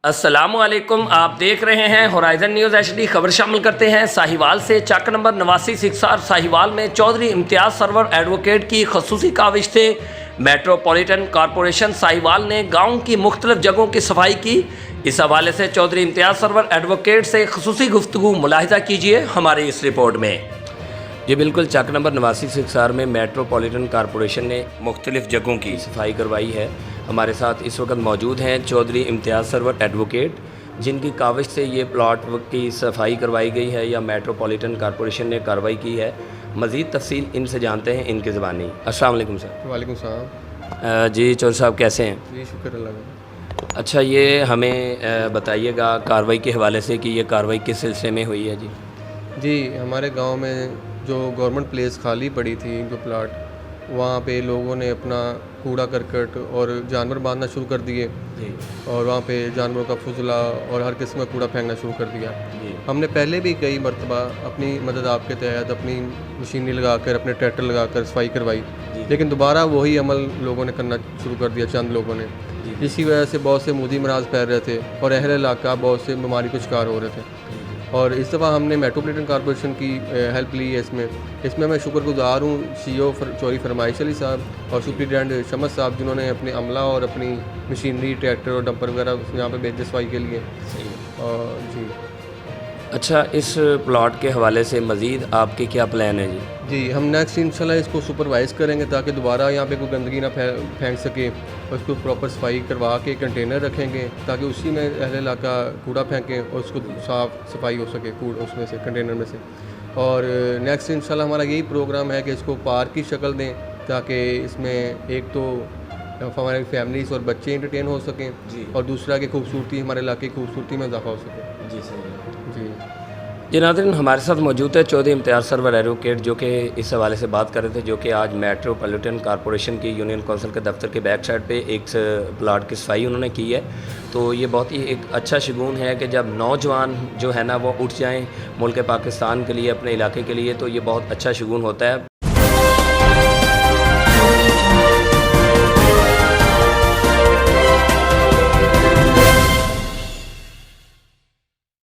السلام علیکم، آپ دیکھ رہے ہیں ہورائزن نیوز ایچ ڈی۔ خبر شامل کرتے ہیں ساہیوال سے۔ چک نمبر 8964 ساہیوال میں چودھری امتیاز سرور ایڈوکیٹ کی خصوصی کاوش سے میٹروپولیٹن کارپوریشن ساہیوال نے گاؤں کی مختلف جگہوں کی صفائی کی۔ اس حوالے سے چودھری امتیاز سرور ایڈوکیٹ سے خصوصی گفتگو ملاحظہ کیجیے ہماری اس رپورٹ میں۔ جی بالکل، چک نمبر 8964 میں میٹروپولیٹن کارپوریشن نے مختلف جگہوں کی صفائی کروائی ہے۔ ہمارے ساتھ اس وقت موجود ہیں چودھری امتیاز سرور ایڈوکیٹ، جن کی کاوش سے یہ پلاٹ کی صفائی کروائی گئی ہے یا میٹروپولیٹن کارپوریشن نے کارروائی کی ہے۔ مزید تفصیل ان سے جانتے ہیں ان کی زبانی۔ السلام علیکم سر۔ وعلیکم السلام۔ جی چودھری صاحب کیسے ہیں؟ جی شکر اللہ کا۔ اچھا، یہ ہمیں بتائیے گا کارروائی کے حوالے سے کہ یہ کارروائی کس سلسلے میں ہوئی ہے؟ جی ہمارے گاؤں میں جو گورنمنٹ پلیس خالی پڑی تھی، جو پلاٹ، وہاں پہ لوگوں نے اپنا کوڑا کرکٹ اور جانور باندھنا شروع کر دیے جی اور وہاں پہ جانوروں کا فضلہ اور ہر قسم کا کوڑا پھینکنا شروع کر دیا۔ جی ہم نے پہلے بھی کئی مرتبہ اپنی مدد آپ کے تحت اپنی مشینری لگا کر، اپنے ٹریکٹر لگا کر صفائی کروائی، لیکن دوبارہ وہی عمل لوگوں نے کرنا شروع کر دیا، چند لوگوں نے، جس کی وجہ سے بہت سے مودی امراض پھیل رہے تھے اور اہل علاقہ بہت سے بیماری کا شکار ہو رہے تھے۔ اور اس دفعہ ہم نے میٹروپولیٹن کارپوریشن کی ہیلپ لی ہے اس میں میں شکر گزار ہوں سی او چودھری فرمائش علی صاحب اور سپرنٹینڈنٹ شمس صاحب، جنہوں نے اپنے عملہ اور اپنی مشینری، ٹریکٹر اور ڈمپر وغیرہ یہاں پہ بھیجے صفائی کے لیے۔ اور جی اچھا، اس پلاٹ کے حوالے سے مزید آپ کے کیا پلان ہے؟ جی ہم نیکسٹ انشاءاللہ اس کو سپروائز کریں گے تاکہ دوبارہ یہاں پہ کوئی گندگی نہ پھینک سکے، اور اس کو پراپر صفائی کروا کے کنٹینر رکھیں گے تاکہ اسی میں اہل علاقہ کوڑا پھینکیں اور اس کو صاف صفائی ہو سکے اس میں سے، کنٹینر میں سے۔ اور نیکسٹ انشاءاللہ ہمارا یہی پروگرام ہے کہ اس کو پارک کی شکل دیں تاکہ اس میں ایک تو ہماری فیملیز اور بچے انٹرٹین ہو سکیں، اور دوسرا کہ خوبصورتی، ہمارے علاقے کی خوبصورتی میں اضافہ ہو سکے۔ جی صحیح۔ جی جی ناظرین، ہمارے ساتھ موجود ہے چودھری امتیاز سرور ایڈوکیٹ، جو کہ اس حوالے سے بات کر رہے تھے، جو کہ آج میٹروپولیٹن کارپوریشن کی یونین کونسل کے دفتر کے بیک سائڈ پہ ایک پلاٹ کی صفائی انہوں نے کی ہے۔ تو یہ بہت ہی ایک اچھا شگون ہے کہ جب نوجوان جو ہے نا وہ اٹھ جائیں ملک پاکستان کے لیے، اپنے علاقے کے لیے، تو یہ بہت اچھا شگون ہوتا ہے۔